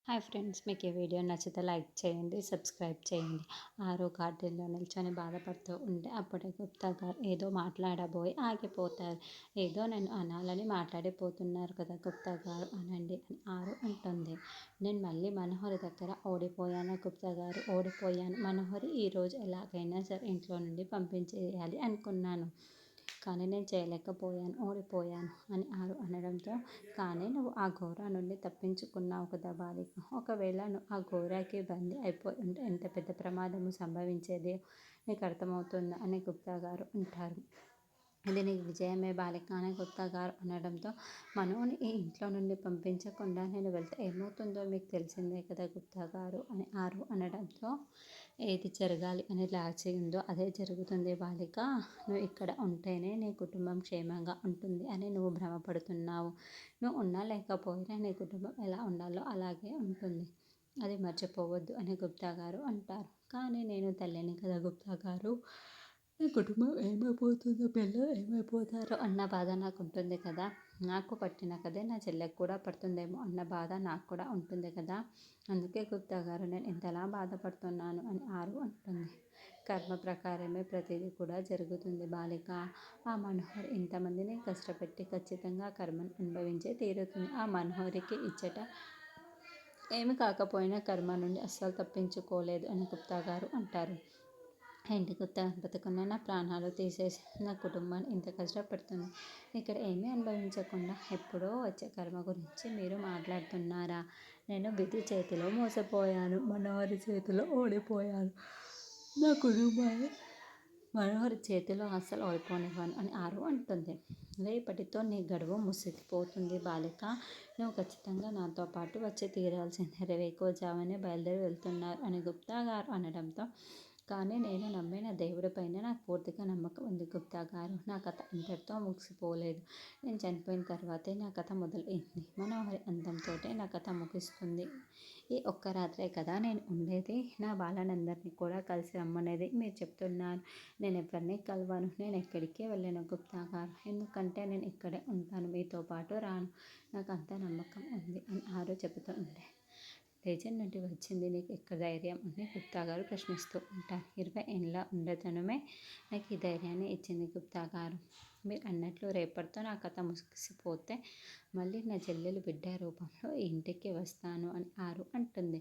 Hi friends, మీకు ఈ video నచ్చితే లైక్ చేయండి, సబ్స్క్రైబ్ చేయండి. ఆరో గార్డెన్లో నిల్చొని బాధపడుతూ ఉంటే అప్పుడే గుప్తా గారు ఏదో మాట్లాడబోయి ఆగిపోతారు. ఏదో నేను అనాలని మాట్లాడిపోతున్నారు కదా గుప్తా గారు, అనండి అని ఆరు అంటుంది. నేను మళ్ళీ మనోహరి దగ్గర ఓడిపోయాను గుప్తా గారు, ఓడిపోయాను. మనోహరి ఈరోజు ఎలాగైనా సరే ఇంట్లో నుండి పంపించేయాలి అనుకున్నాను, కానీ నేను చేయలేకపోయాను, ఓడిపోయాను అని ఆరు అనడంతో, కానీ నువ్వు ఆ ఘోర నుండి తప్పించుకున్నావు కదా బాలిక. ఒకవేళ నువ్వు ఆ ఘోరాకి బందీ అయిపోయి ఉంటే ఎంత పెద్ద ప్రమాదము సంభవించేది నీకు అర్థమవుతుందా అని గుప్తా గారు అంటారు. ఇది నీకు విజయమే బాలిక అని గుప్తా గారు అనడంతో, మనోని ఈ ఇంట్లో నుండి పంపించకుండా నేను వెళ్తే ఏమవుతుందో మీకు తెలిసిందే కదా గుప్తా గారు అని ఆరు అనడంతో, ఏది జరగాలి అని రాసి ఉందో అదే జరుగుతుంది బాలిక. నువ్వు ఇక్కడ ఉంటేనే నీ కుటుంబం క్షేమంగా ఉంటుంది అని నువ్వు భ్రమపడుతున్నావు. నువ్వు ఉన్నా లేకపోయినా నీ కుటుంబం ఎలా ఉండాలో అలాగే ఉంటుంది, అది మర్చిపోవద్దు అని గుప్తా గారు అంటారు. కానీ నేను తల్లిని కదా గుప్తా గారు, నా కుటుంబం ఏమైపోతుందో, పిల్లలు ఏమైపోతారో అన్న బాధ నాకు ఉంటుంది కదా. నాకు పట్టిన కదే నా చెల్లెకి కూడా పడుతుందేమో అన్న బాధ నాకు కూడా ఉంటుంది కదా. అందుకే గుప్తా గారు నేను ఇంతలా బాధపడుతున్నాను అని ఆరు అంటుంది. కర్మ ప్రకారమే ప్రతిదీ కూడా జరుగుతుంది బాలిక. ఆ మనోహర్ ఇంతమందిని కష్టపెట్టి ఖచ్చితంగా కర్మను అనుభవించే తీరుతుంది. ఆ మనోహరికి ఇచ్చట ఏమి కాకపోయినా కర్మ నుండి అస్సలు తప్పించుకోలేదు అని గుప్తా గారు అంటారు. ఇంటికి బతుకున్న నా ప్రాణాలు తీసేసి నా కుటుంబాన్ని ఇంత కష్టపెడుతుంది. ఇక్కడ ఏమీ అనుభవించకుండా ఎప్పుడో వచ్చే కర్మ గురించి మీరు మాట్లాడుతున్నారా? నేను విధి చేతిలో మోసపోయాను, మనోహరి చేతిలో ఓడిపోయాను. నా కుటుంబాన్ని మనోహరి చేతిలో అస్సలు ఓడిపోనివ్వను అని ఆరు అంటుంది. రేపటితో నీ గడువు ముసిగిపోతుంది బాలిక. నువ్వు ఖచ్చితంగా నాతో పాటు వచ్చి తీరాల్సిందే. రేవేకోజామనే బయలుదేరి వెళ్తున్నారు అని గుప్తా గారు అనడంతో, కానీ నేను నమ్మిన దేవుడిపైన నాకు పూర్తిగా నమ్మకం ఉంది గుప్తా గారు. నా కథ ఇంతటితో ముగిసిపోలేదు. నేను చనిపోయిన తర్వాతే నా కథ మొదలైంది. మనోహరి అంతంతో నా కథ ముగుస్తుంది. ఈ ఒక్క రాత్రే కదా నేను ఉండేది. నా వాళ్ళనందరినీ కూడా కలిసి రమ్మనేది మీరు చెప్తున్నారు. నేను ఎవరిని కలవను, నేను ఎక్కడికి వెళ్ళను గుప్తా గారు. ఎందుకంటే నేను ఇక్కడే ఉంటాను, మీతో పాటు రాను. నాకు అంత నమ్మకం ఉంది అని ఆరు చెబుతూ ఉండే. లెజెండ్ నుండి వచ్చింది నీకు ఎక్కడ ధైర్యం అని గుప్తా గారు ప్రశ్నిస్తూ ఉంటారు. 20 ఏళ్ళ ఉండతనమే నాకు ఈ ధైర్యాన్ని ఇచ్చింది గుప్తా గారు. మీరు అన్నట్లు రేపటితో నా కథ ముగిసిపోతే మళ్ళీ నా చెల్లెలు బిడ్డ రూపంలో ఈ ఇంటికి వస్తాను అని ఆరు అంటుంది.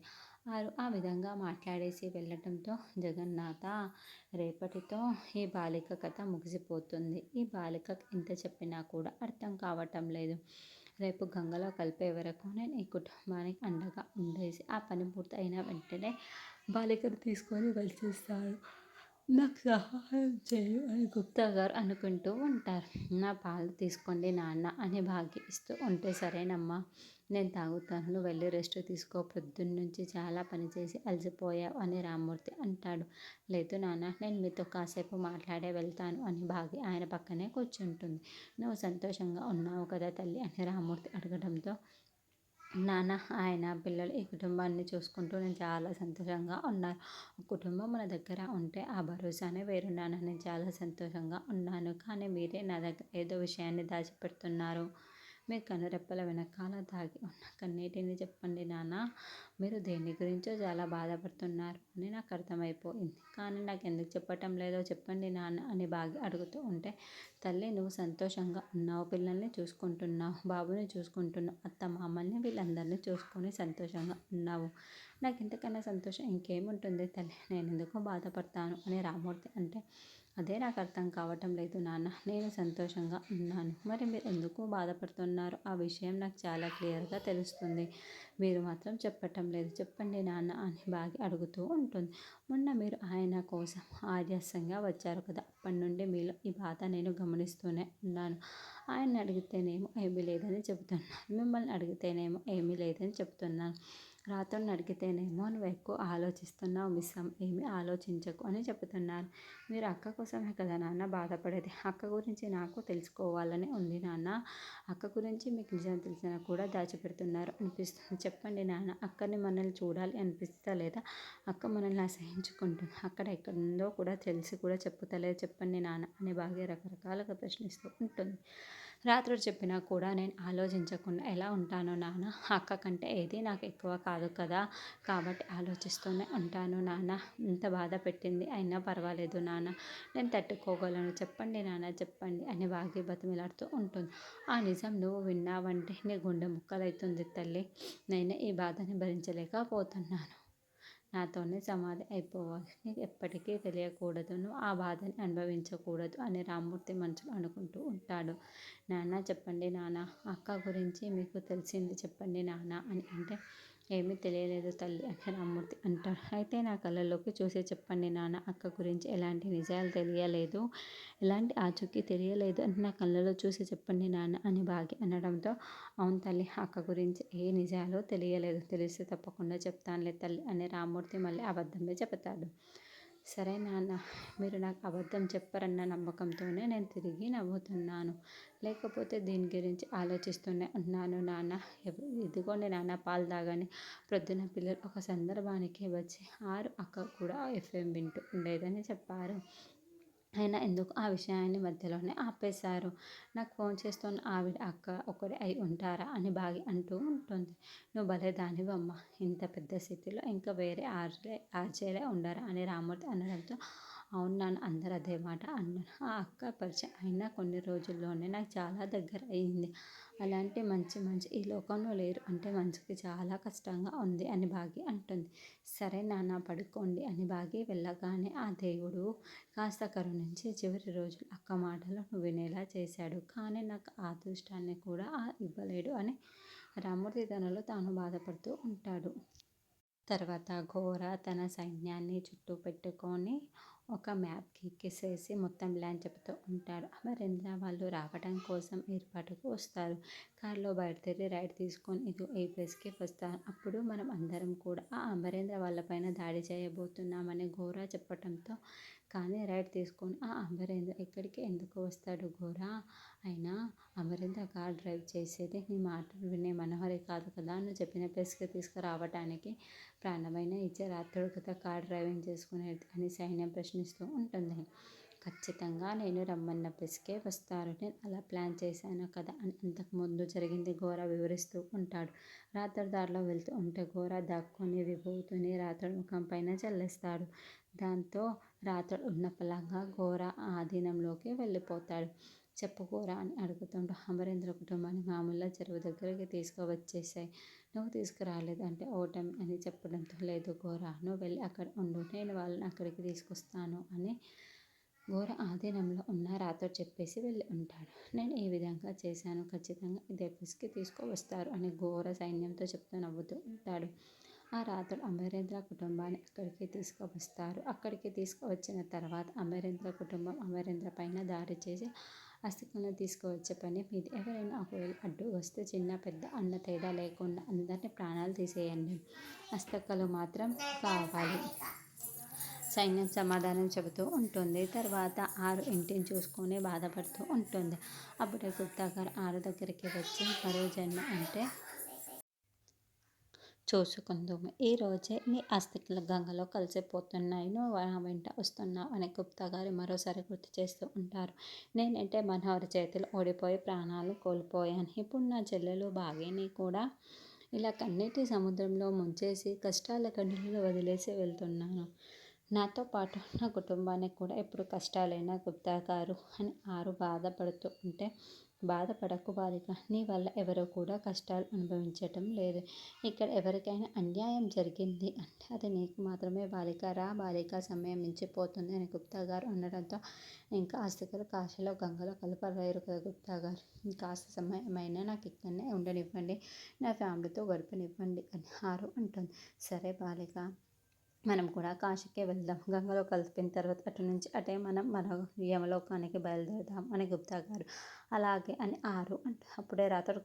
ఆరు ఆ విధంగా మాట్లాడేసి వెళ్ళటంతో, జగన్నాథ, రేపటితో ఈ బాలిక కథ ముగిసిపోతుంది. ఈ బాలికకు ఇంత చెప్పినా కూడా అర్థం కావటం లేదు. రేపు గంగలో కలిపే వరకు నేను ఈ కుటుంబానికి అండగా ఉండేసి ఆ పని పూర్తి అయిన వెంటనే బాలికను తీసుకొని వచ్చేస్తాను. నాకు సహాయం చేయు అని గుప్తా గారు అనుకుంటూ ఉంటారు. నా పాలు తీసుకోండి నాన్న అని భాగ్య ఇస్తూ ఉంటే, సరేనమ్మా నేను తాగుతాను, నువ్వు వెళ్ళి రెస్ట్ తీసుకో, పొద్దున్నుంచి చాలా పని చేసి అలసిపోయావు అని రామ్మూర్తి అంటాడు. లేదు నాన్న, నేను మీతో కాసేపు మాట్లాడే వెళ్తాను అని భాగ్య ఆయన పక్కనే కూర్చుంటుంది. నువ్వు సంతోషంగా ఉన్నావు కదా తల్లి అని రామ్మూర్తి అడగడంతో, నాన్న, ఆయన పిల్లలు ఈ కుటుంబాన్ని చూసుకుంటూ నేను చాలా సంతోషంగా ఉన్నాను. కుటుంబం మన దగ్గర ఉంటే ఆ భరోసానే వేరు నాన్న. నేను చాలా సంతోషంగా ఉన్నాను. కానీ మీరే నా దగ్గర ఏదో విషయాన్ని దాచిపెడుతున్నారు. మీ కనురెప్పల వెనకాల దాగి ఉన్న కన్నీటిని చెప్పండి నాన్న. మీరు దేని గురించో చాలా బాధపడుతున్నారు అని నాకు అర్థమైపోయింది. కానీ నాకు ఎందుకు చెప్పటం లేదో చెప్పండి నాన్న అని భాగ్య అడుగుతూ ఉంటే, తల్లి, నువ్వు సంతోషంగా ఉన్నావు, పిల్లల్ని చూసుకుంటున్నావు, బాబుని చూసుకుంటున్నావు, అత్త మామల్ని వీళ్ళందరినీ చూసుకొని సంతోషంగా ఉన్నావు. నాకు ఇంతకన్నా సంతోషం ఇంకేముంటుంది తల్లి, నేను ఎందుకు బాధపడతాను అని రామ్మూర్తి అంటే, అదే నాకు అర్థం కావటం లేదు నాన్న. నేను సంతోషంగా ఉన్నాను, మరి మీరు ఎందుకు బాధపడుతున్నారు ఆ విషయం నాకు చాలా క్లియర్గా తెలుస్తుంది. మీరు మాత్రం చెప్పటం లేదు, చెప్పండి నాన్న అని భాగ్య అడుగుతూ ఉంటుంది. మొన్న మీరు ఆయన కోసం ఆయాసంగా వచ్చారు కదా, అప్పటి నుండి మీలో ఈ బాధ నేను గమనిస్తూనే ఉన్నాను. ఆయన్ని అడిగితేనేమో ఏమీ లేదని చెబుతున్నాను, మిమ్మల్ని అడిగితేనేమో ఏమీ లేదని చెప్తున్నాను. రాతోని అడిగితేనేమో నువ్వు ఎక్కువ ఆలోచిస్తున్నావు మిస్సమ్, ఏమీ ఆలోచించకు అని చెబుతున్నారు. మీరు అక్క కోసమే కదా నాన్న బాధపడేది. అక్క గురించి నాకు తెలుసుకోవాలని ఉంది నాన్న. అక్క గురించి మీకు నిజం తెలిసినా కూడా దాచిపెడుతున్నారు అనిపిస్తుంది. చెప్పండి నాన్న, అక్కని మనల్ని చూడాలి అనిపిస్తలేదా? అక్క మనల్ని అసహించుకుంటుంది, అక్కడ ఎక్కడుందో కూడా తెలిసి కూడా చెప్పుతలేదు, చెప్పండి నాన్న అని భాగ్య రకరకాలుగా ప్రశ్నిస్తూ ఉంటుంది. రాత్రులు చెప్పినా కూడా నేను ఆలోచించకుండా ఎలా ఉంటాను నాన్న. అక్క కంటే ఏది నాకు ఎక్కువ కాదు కదా! కాబట్టి ఆలోచిస్తూనే ఉంటాను నాన్న. ఇంత బాధ పెట్టింది అయినా పర్వాలేదు నాన్న. నేను తట్టుకోగలను. చెప్పండి నాన్న చెప్పండి అని వాగి బతిమిలాడుతూ ఉంటుంది. ఆ నిజం నువ్వు విన్నావంటే నీ గుండె ముక్కలైతుంది తల్లి. నేను ఈ బాధని భరించలేకపోతున్నాను. నాతోనే సమాధి అయిపోవాలి. నీకు ఎప్పటికీ తెలియకూడదు. నువ్వు ఆ బాధని అనుభవించకూడదు అని రామ్మూర్తి మనసులో అనుకుంటూ ఉంటాడు. నాన్న చెప్పండి నాన్న. అక్క గురించి మీకు తెలిసింది చెప్పండి నాన్న అని అంటే, ఏమీ తెలియలేదు తల్లి అని రామ్మూర్తి అంటాడు. అయితే నా కళ్ళలోకి చూసి చెప్పండి నాన్న. అక్క గురించి ఎలాంటి నిజాలు తెలియలేదు, ఎలాంటి ఆచూకీ తెలియలేదు అని నా కళ్ళలో చూసి చెప్పండి నాన్న అని భాగ్య అనడంతో, అవును తల్లి అక్క గురించి ఏ నిజాలు తెలియలేదు. తెలిస్తే తప్పకుండా చెప్తానులే తల్లి అని రామ్మూర్తి మళ్ళీ అబద్ధమే చెబుతాడు. సరే నాన్న, మీరు నాకు అబద్ధం చెప్పరన్న నమ్మకంతోనే నేను తిరిగి నవ్వుతున్నాను. లేకపోతే దీని గురించి ఆలోచిస్తూనే ఉన్నాను నాన్న. ఇదిగోండి నాన్న పాలు తాగండి. ప్రొద్దున పిల్లలు ఒక సందర్భానికి వచ్చి 6 అక్క కూడా ఎఫ్ఎం వింటూ ఉండేదని చెప్పారు. అయినా ఎందుకు ఆ విషయాన్ని మధ్యలోనే ఆపేశారు. నాకు ఫోన్ చేస్తున్న ఆవిడ అక్క ఒకరే అయి ఉంటారా అని భాగ్య అంటూ ఉంటుంది. నువ్వు భలే దానివమ్మ. ఇంత పెద్ద సిటీలో ఇంకా వేరే ఆర్జేలే ఉండరా అని రామ్మూర్తి అనడంతో, అవును నాన్న అందరూ అదే మాట అన్నారు. ఆ అక్క పరిచయం అయిన కొన్ని రోజుల్లోనే నాకు చాలా దగ్గర అయింది. అలాంటి మంచి మనిషి ఈ లోకంలో లేరు అంటే మనసుకి చాలా కష్టంగా ఉంది అని భాగ్య అంటుంది. సరే నాన్న పడుకోండి అని భాగ్య వెళ్ళగానే ఆ దేవుడు కాస్త కరుణించి చివరి రోజులు అక్క మాటలు నువ్వు వినేలా చేశాడు. కానీ నాకు ఆ అదృష్టాన్ని కూడా ఇవ్వలేడు అని రామ్మూర్తి తనలో తాను బాధపడుతూ ఉంటాడు. తర్వాత ఘోర తన సైన్యాన్ని చుట్టూ పెట్టుకొని ఒక మ్యాప్ గీకేసేసి మొత్తం ప్లాన్ చెబుతూ ఉంటాడు. అమరేంద్ర వాళ్ళు రావడం కోసం ఏర్పాటుకు వస్తారు. కారులో బయలుదేరి రైడ్ తీసుకొని ఇటు ఏ ప్లేస్కి వస్తారు. అప్పుడు మనం అందరం కూడా ఆ అమరేంద్ర వాళ్ళపైన దాడి చేయబోతున్నామని ఘోర చెప్పటంతో, కానీ రైడ్ తీసుకొని ఆ అమరేంద్ర ఎక్కడికి ఎందుకు వస్తాడు ఘోర? అయినా అమరేంద్ర కార్ డ్రైవ్ చేసేది నీ మాటలు వినే మనోహరి కాదు కదా. నువ్వు చెప్పిన ప్లేస్కి తీసుకురావటానికి ప్రాణమైనా ఇచ్చే రాత్రుడు కదా కార్ డ్రైవింగ్ చేసుకునేది అని సైన్యం ప్రశ్నిస్తూ ఉంటుంది. ఖచ్చితంగా నేను రమ్మన్న ప్లేస్కే వస్తారు. నేను అలా ప్లాన్ చేశాను కదా అని అంతకుముందు జరిగింది ఘోర వివరిస్తూ ఉంటాడు. రాత్రి దారిలో వెళ్తూ ఉంటే ఘోర దాక్కొని విభూతిని రాత్రుడి ముఖం పైన చల్లేస్తాడు. దాంతో రాత్రుడు ఉన్న పలంగా ఘోర ఆధీనంలోకి వెళ్ళిపోతాడు. చెప్పు ఘోర అని అడుగుతుంటూ, అమరేంద్ర కుటుంబాన్ని మామూలుగా చెరువు దగ్గరికి తీసుకువచ్చేసాయి. నువ్వు తీసుకురాలేదు అంటే ఓటమి అని చెప్పడంతో, లేదు ఘోర నువ్వు వెళ్ళి అక్కడ ఉండు, నేను వాళ్ళని అక్కడికి తీసుకొస్తాను అని ఘోర ఆధీనంలో ఉన్న రాత్రుడు చెప్పేసి వెళ్ళి ఉంటాడు. నేను ఈ విధంగా చేశాను, ఖచ్చితంగా ఇదే ప్లేస్కి తీసుకువస్తారు అని ఘోర సైన్యంతో చెప్తూ నవ్వుతూ ఉంటాడు. ఆ రాత్రుడు అమరేంద్ర కుటుంబాన్ని అక్కడికి తీసుకువస్తారు. అక్కడికి తీసుకువచ్చిన తర్వాత అమరేంద్ర కుటుంబం అమరేంద్ర పైన దాడి చేసి అస్థికలను తీసుకువచ్చే పని మీది. ఎవరైనా ఒకవేళ అడ్డు వస్తే చిన్న పెద్ద అన్న తేడా లేకుండా అందరినీ ప్రాణాలు తీసేయండి. అస్థికలు మాత్రం కావాలి. సైన్యం సమాధానం చెబుతూ ఉంటుంది. తర్వాత 6 ఇంటిని చూసుకొని బాధపడుతూ ఉంటుంది. అప్పుడే గుప్తా గారు 6 దగ్గరికి వచ్చి, మరో జన్మ అంటే చూసుకుందుము. ఈరోజే నీ అస్థికలు గంగలో కలిసిపోతున్నాయి. నువ్వు నా వెంట వస్తున్నావు అని గుప్తా గారు మరోసారి గుర్తు చేస్తూ ఉంటారు. నేనంటే మనోహరి చేతిలో ఓడిపోయి ప్రాణాలు కోల్పోయాను. ఇప్పుడు నా చెల్లెలు భాగ్యని కూడా ఇలా కన్నీటి సముద్రంలో ముంచేసి కష్టాల కన్నీళ్ళు వదిలేసి వెళ్తున్నాను. నాతో పాటు నా కుటుంబానికి కూడా ఎప్పుడు కష్టాలైనా గుప్తా గారు అని 6 బాధపడుతూ ఉంటే, బాధపడకు బాలిక. నీ వల్ల ఎవరు కూడా కష్టాలు అనుభవించటం లేదు. ఇక్కడ ఎవరికైనా అన్యాయం జరిగింది అంటే అది నీకు మాత్రమే బాలిక. రా బాలిక, సమయం మించిపోతుంది అని గుప్తా గారు అనడంతో, ఇంకా అస్థికలు కాశీలో గంగలో కలపలేరు కదా గుప్తా గారు. కాస్త సమయమైనా నాకు ఇక్కడనే ఉండనివ్వండి, నా ఫ్యామిలీతో గడపనివ్వండి అని 6 అంటుంది. సరే బాలిక, మనం కూడా కాశీకే వెళ్దాం. గంగలో కలిపిన తర్వాత అటు నుంచి అటే మనం మన యమలోకానికి బయలుదేరదాం అని గుప్తా గారు అలాగే అని 6 అంటే అప్పుడే రాత్రుడు